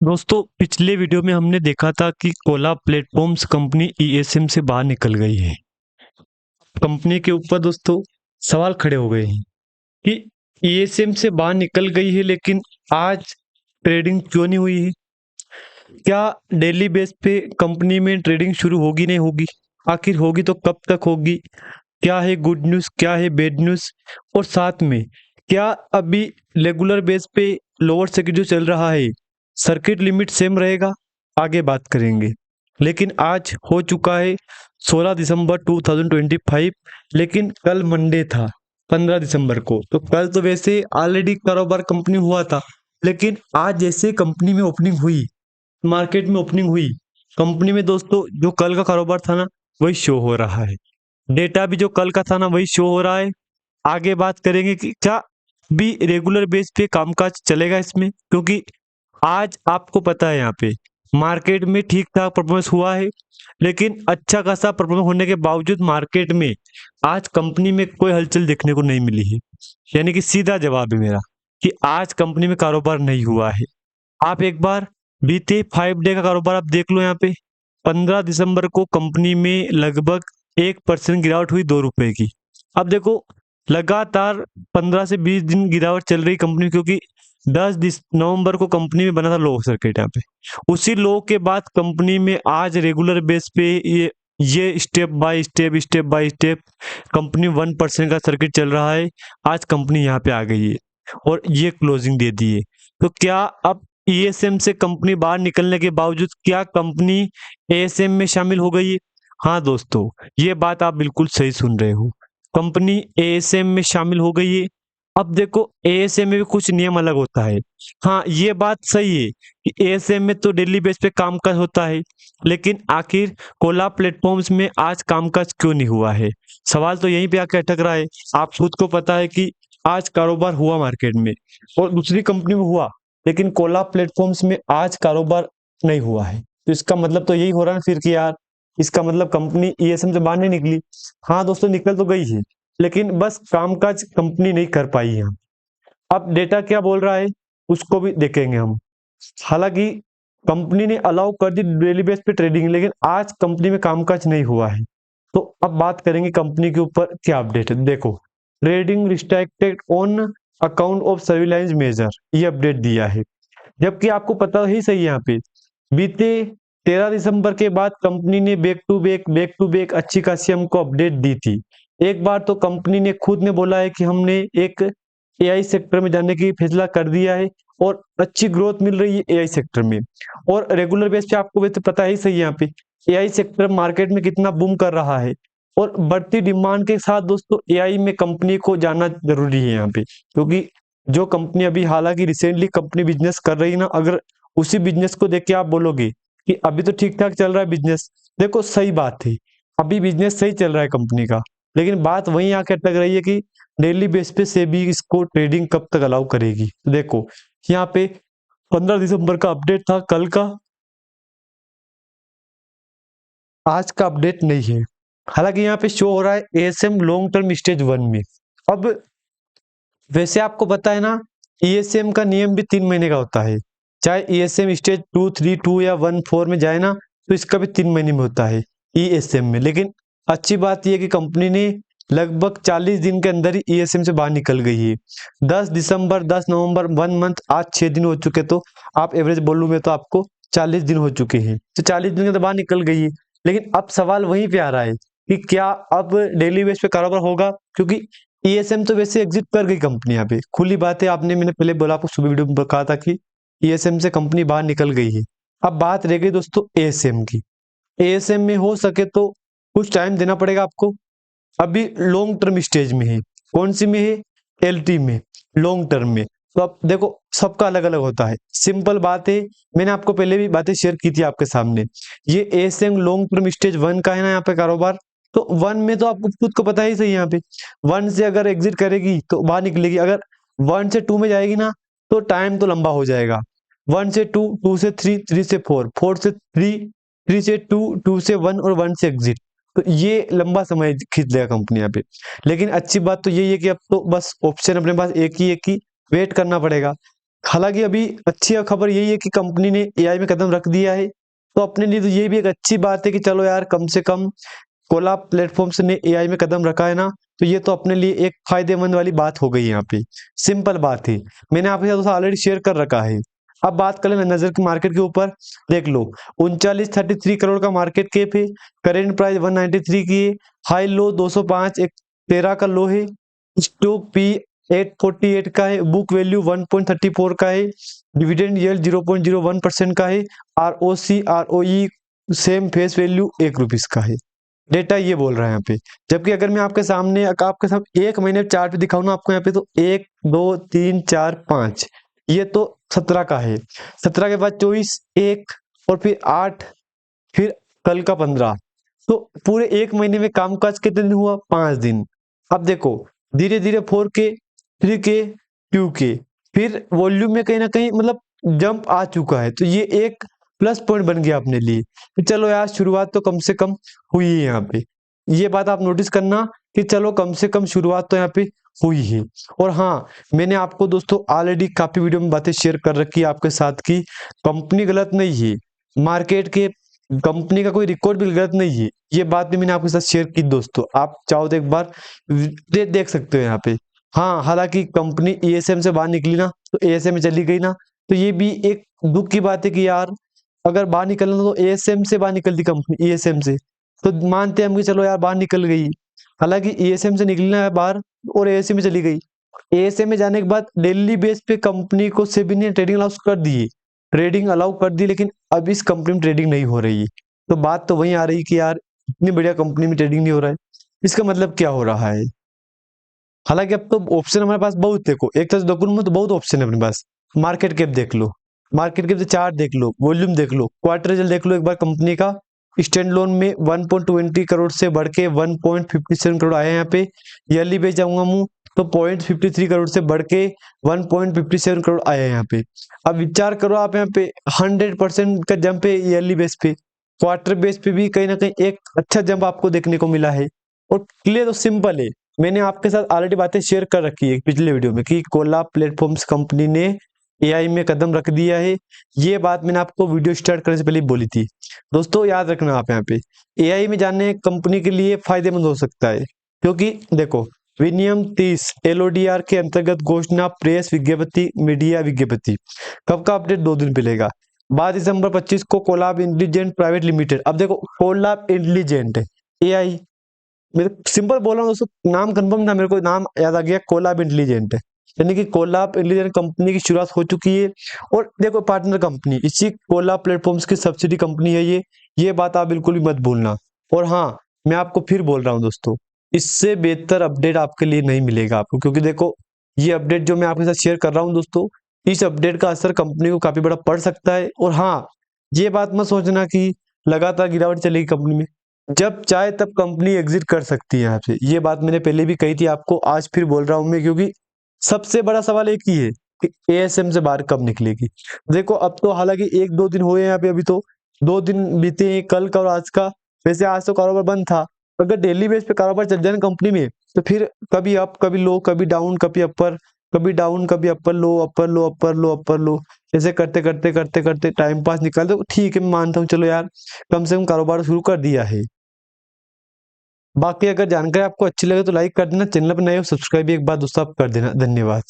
दोस्तों पिछले वीडियो में हमने देखा था कि कोला प्लेटफॉर्म्स कंपनी ईएसएम से बाहर निकल गई है। कंपनी के ऊपर दोस्तों सवाल खड़े हो गए हैं कि ईएसएम से बाहर निकल गई है लेकिन आज ट्रेडिंग क्यों नहीं हुई है। क्या डेली बेस पे कंपनी में ट्रेडिंग शुरू होगी नहीं होगी, आखिर होगी तो कब तक होगी, क्या है गुड न्यूज़ क्या है बैड न्यूज़, और साथ में क्या अभी रेगुलर बेस पे लोअर सर्किट जो चल रहा है सर्किट लिमिट सेम रहेगा, आगे बात करेंगे। लेकिन आज हो चुका है 16 दिसंबर 2025, लेकिन कल मंडे था 15 दिसंबर को, तो कल तो वैसे ऑलरेडी कारोबार कंपनी हुआ था, लेकिन आज जैसे कंपनी में ओपनिंग हुई, मार्केट में ओपनिंग हुई, कंपनी में दोस्तों जो कल का कारोबार था ना वही शो हो रहा है। डेटा भी जो कल का था ना वही शो हो रहा है। आगे बात करेंगे कि क्या भी रेगुलर बेस पे कामकाज चलेगा इसमें, क्योंकि आज आपको पता है यहाँ पे मार्केट में ठीक ठाक परफॉर्मेंस हुआ है, लेकिन अच्छा खासा परफॉर्मेंस होने के बावजूद मार्केट में आज कंपनी में कोई हलचल देखने को नहीं मिली है। यानी कि सीधा जवाब है मेरा कि आज कंपनी में कारोबार नहीं हुआ है। आप एक बार बीते 5 डे का कारोबार आप देख लो। यहाँ पे 15 दिसंबर को कंपनी में लगभग 1% गिरावट हुई 2 रुपए की। अब देखो लगातार 15 से 20 दिन गिरावट चल रही कंपनी, क्योंकि 10 नवंबर को कंपनी में बना था लो सर्किट। यहाँ पे उसी लो के बाद कंपनी में आज रेगुलर बेस पे ये स्टेप बाय स्टेप कंपनी 1% का सर्किट चल रहा है। आज कंपनी यहाँ पे आ गई है और ये क्लोजिंग दे दी है। तो क्या अब ईएसएम से कंपनी बाहर निकलने के बावजूद क्या कंपनी एएसएम में शामिल हो गई है? हाँ दोस्तों, ये बात आप बिल्कुल सही सुन रहे हो, कंपनी एएसएम में शामिल हो गई है। अब देखो एएसएम में भी कुछ नियम अलग होता है। हाँ ये बात सही है कि एएसएम में तो डेली बेस पे कामकाज होता है, लेकिन आखिर कोला प्लेटफॉर्म्स में आज कामकाज क्यों नहीं हुआ है? सवाल तो यहीं पे आके अटक रहा है। आप खुद को पता है कि आज कारोबार हुआ मार्केट में और दूसरी कंपनी में हुआ, लेकिन कोला प्लेटफॉर्म्स में आज कारोबार नहीं हुआ है। तो इसका मतलब तो यही हो रहा है फिर कि यार इसका मतलब कंपनी ईएसएम से बाहर नहीं निकली। हाँ दोस्तों निकल तो गई है, लेकिन बस कामकाज कंपनी नहीं कर पाई है। अब डेटा क्या बोल रहा है उसको भी देखेंगे हम। हालांकि कंपनी ने अलाउ कर दी डेली बेस पे ट्रेडिंग, लेकिन आज कंपनी में कामकाज नहीं हुआ है। तो अब बात करेंगे कंपनी के ऊपर क्या अपडेट है। देखो trading restricted on account of surveillance major, ये अपडेट दिया है। जबकि आपको पता ही सही यहाँ पे बीते 13 दिसंबर के बाद कंपनी ने बैक टू बैक अच्छी खासी हमको अपडेट दी थी। एक बार तो कंपनी ने खुद ने बोला है कि हमने एक एआई सेक्टर में जाने की फैसला कर दिया है और अच्छी ग्रोथ मिल रही है एआई सेक्टर में। और रेगुलर बेस पे आपको वैसे पता ही सही है यहाँ पे एआई सेक्टर मार्केट में कितना बूम कर रहा है। और बढ़ती डिमांड के साथ दोस्तों एआई में कंपनी को जाना जरूरी है यहाँ पे, क्योंकि जो कंपनी अभी हालांकि रिसेंटली कंपनी बिजनेस कर रही है ना, अगर उसी बिजनेस को देख के आप बोलोगे कि अभी तो ठीक ठाक चल रहा है बिजनेस, देखो सही बात है अभी बिजनेस सही चल रहा है कंपनी का, लेकिन बात वहीं आके अटक रही है कि डेली बेस पे सेबी इसको ट्रेडिंग कब तक अलाउ करेगी। तो देखो यहाँ पे 15 दिसंबर का अपडेट था कल का, आज का अपडेट नहीं है। हालांकि यहाँ पे शो हो रहा है एएसएम लॉन्ग टर्म स्टेज 1 में। अब वैसे आपको पता है ना ईएसएम का नियम भी 3 महीने का होता है, चाहे ईएसएम स्टेज 2 3 2 या 1 4 में जाए ना, तो इसका भी 3 महीने में होता है ईएसएम में। लेकिन अच्छी बात यह है कि कंपनी ने लगभग 40 दिन के अंदर ही ईएसएम से बाहर निकल गई है। 10 दिसंबर 10 नवंबर 1 मंथ, आज 6 दिन हो चुके, तो आप एवरेज बोलूँ मैं तो आपको 40 दिन हो चुके हैं, तो 40 दिन के अंदर बाहर निकल गई है। लेकिन अब सवाल वहीं पे आ रहा है कि क्या अब डेली बेस पे कारोबार होगा, क्योंकि ईएसएम तो वैसे एग्जिट कर गई कंपनी। यहाँ पे खुली बात है, आपने मैंने पहले बोला आपको सुबह वीडियो में कहा था कि ईएसएम से कंपनी बाहर निकल गई है। अब बात रह गई दोस्तों एएसएम की। एएसएम में हो सके तो कुछ टाइम देना पड़ेगा आपको, अभी लॉन्ग टर्म स्टेज में है। कौन सी में है? एलटी में, लॉन्ग टर्म में। तो अब देखो सबका अलग अलग होता है, सिंपल बात है, मैंने आपको पहले भी बातें शेयर की थी आपके सामने। ये एएसएम लॉन्ग टर्म स्टेज 1 का है ना यहाँ पे कारोबार, तो 1 में तो आपको खुद को पता ही सही है यहाँ पे 1 से अगर एग्जिट करेगी तो बाहर निकलेगी, अगर 1 से 2 में जाएगी ना तो टाइम तो लंबा हो जाएगा। 1 से 2, 2 से 3, 3 से 4, 4 से 3, 3 से 2, 2 से 1 और 1 से एग्जिट, तो ये लंबा समय खींच लेगा कंपनी यहाँ पे। लेकिन अच्छी बात तो यही है कि अब तो बस ऑप्शन अपने पास एक ही, वेट करना पड़ेगा। हालांकि अभी अच्छी खबर यही है कि कंपनी ने एआई में कदम रख दिया है, तो अपने लिए तो ये भी एक अच्छी बात है कि चलो यार कम से कम कोला प्लेटफॉर्म्स ने एआई में कदम रखा है ना, तो ये तो अपने लिए एक फायदेमंद वाली बात हो गई यहाँ पे। सिंपल बात है, मैंने आपके साथ ऑलरेडी शेयर कर रखा है। अब बात कर लेना नजर के मार्केट के ऊपर। देख लो 3933 करोड़ का मार्केट कैप है, करेंट प्राइस 193 की है, हाई लो 205, एक 13 का लो है, स्टॉक पी 848 का है, बुक वैल्यू 1.34 का है, डिविडेंड यील्ड 0.01% का है, ROC ROE same face value 1 rupees का है। डेटा ये बोल रहा है यहाँ पे। जबकि अगर मैं आपके साथ एक महीने चार्ट दिखाऊं ना आपको यहाँ पे, तो 1 2 3 4 5, ये तो 17 का है, 17 के बाद 24, 1 और फिर 8, फिर कल का 15। तो पूरे एक महीने में कामकाज कितने दिन हुआ? 5 दिन। अब देखो धीरे धीरे 4K, 3K, 2K, फिर वॉल्यूम में कहीं ना कहीं मतलब जंप आ चुका है, तो ये एक प्लस पॉइंट बन गया अपने लिए। तो चलो यार शुरुआत तो कम से कम हुई है यहाँ पे, ये बात आप नोटिस करना कि चलो कम से कम शुरुआत तो यहाँ पे हुई है। और हाँ, मैंने आपको दोस्तों ऑलरेडी काफी वीडियो में बातें शेयर कर रखी है आपके साथ की कंपनी गलत नहीं है, मार्केट के कंपनी का कोई रिकॉर्ड भी गलत नहीं है, ये बात भी मैंने आपके साथ शेयर की दोस्तों। आप चाहो तो एक बार देख सकते हो यहाँ पे। हाँ, हालांकि कंपनी ईएसएम से बाहर निकली ना, तो एएसएम में चली गई ना, तो ये भी एक दुख की बात है कि यार अगर बाहर निकलना तो एएसएम से बाहर निकलती कंपनी, ईएसएम से तो मानते हैं हम कि चलो यार बाहर निकल गई। हालांकि ईएसएम से निकलना है बाहर और एएसएम में चली गई। एएसएम में जाने के बाद डेली बेस पे कंपनी को सेबी ने ट्रेडिंग अलाउ कर दी, ट्रेडिंग अलाउ कर दी, लेकिन अब इस कंपनी में ट्रेडिंग नहीं हो रही है। तो बात तो वहीं आ रही कि यार इतनी बढ़िया कंपनी में ट्रेडिंग नहीं हो रहा है, इसका मतलब क्या हो रहा है? हालांकि अब तो ऑप्शन हमारे पास बहुत, देखो एक तरह से डॉक्यूमेंट में तो बहुत ऑप्शन है अपने पास। मार्केट कैप देख लो, मार्केट कैप से चार्ट देख लो, वॉल्यूम देख लो, क्वार्टर रिजल्ट देख लो एक बार कंपनी का। स्टैंड लोन में 1.20 करोड़ से बढ़ के 1.57 करोड़ आया है यहाँ पे। ईयरली बेच जाऊंगा मुंह तो 0.53 करोड़ से बढ़ के 1.57 करोड़ आया है यहाँ पे। अब विचार करो आप यहाँ पे 100% का जंप है ईयरली बेस पे, क्वार्टर बेस पे भी कहीं ना कहीं एक अच्छा जंप आपको देखने को मिला है। और क्लियर तो सिंपल है, मैंने आपके साथ ऑलरेडी बातें शेयर कर रखी है पिछले वीडियो में कि कोला प्लेटफॉर्म्स कंपनी ने एआई में कदम रख दिया है। ये बात मैंने आपको वीडियो स्टार्ट करने से पहले बोली थी। दोस्तों याद रखना आप यहाँ पे एआई में जाने कंपनी के लिए फायदेमंद हो सकता है, क्योंकि देखो विनियम 30 एलओडीआर के अंतर्गत घोषणा, प्रेस विज्ञप्ति, मीडिया विज्ञप्ति, कब का अपडेट 2 दिन मिलेगा। 12 दिसंबर 2025 को कोलाब इंटेलिजेंट प्राइवेट लिमिटेड, अब देखो कोलाब इंटेलिजेंट एआई, मेरे सिंपल बोल रहा हूँ दोस्तों, नाम कंफर्म था, मेरे को नाम याद आ गया, कोलाब इंटेलिजेंट है। यानी कि कोलाब इंटेलिजेंट कंपनी की शुरुआत हो चुकी है। और देखो पार्टनर कंपनी इसी कोलाब प्लेटफॉर्म्स की सब्सिडी कंपनी है ये बात आप बिल्कुल भी मत भूलना। और हाँ, मैं आपको फिर बोल रहा हूँ दोस्तों, इससे बेहतर अपडेट आपके लिए नहीं मिलेगा आपको, क्योंकि देखो ये अपडेट जो मैं आपके साथ शेयर कर रहा हूँ दोस्तों, इस अपडेट का असर कंपनी को काफी बड़ा पड़ सकता है। और हाँ, ये बात मत सोचना कि लगातार गिरावट चलेगी कंपनी में, जब चाहे तब कंपनी एग्जिट कर सकती है यहाँ से। ये बात मैंने पहले भी कही थी आपको, आज फिर बोल रहा हूं मैं, क्योंकि सबसे बड़ा सवाल एक ही है कि एएसएम से बाहर कब निकलेगी। देखो अब तो हालांकि 1 2 दिन हुए हैं यहाँ पे, अभी तो 2 दिन बीते हैं, कल का और आज का। वैसे आज तो कारोबार बंद था, अगर डेली बेस पे कारोबार चल जाए ना कंपनी में, तो फिर कभी अप कभी लो, कभी डाउन कभी अपर, कभी डाउन कभी अपर लो, अपर लो अपर लो अपर लो, ऐसे करते करते करते करते टाइम पास निकाल दो। ठीक है, मैं मानता हूँ, चलो यार कम से कम कारोबार शुरू कर दिया है। बाकी अगर जानकारी आपको अच्छी लगे तो लाइक कर देना, चैनल पर नए हो सब्सक्राइब भी एक बार दोस्तों आप कर देना। धन्यवाद।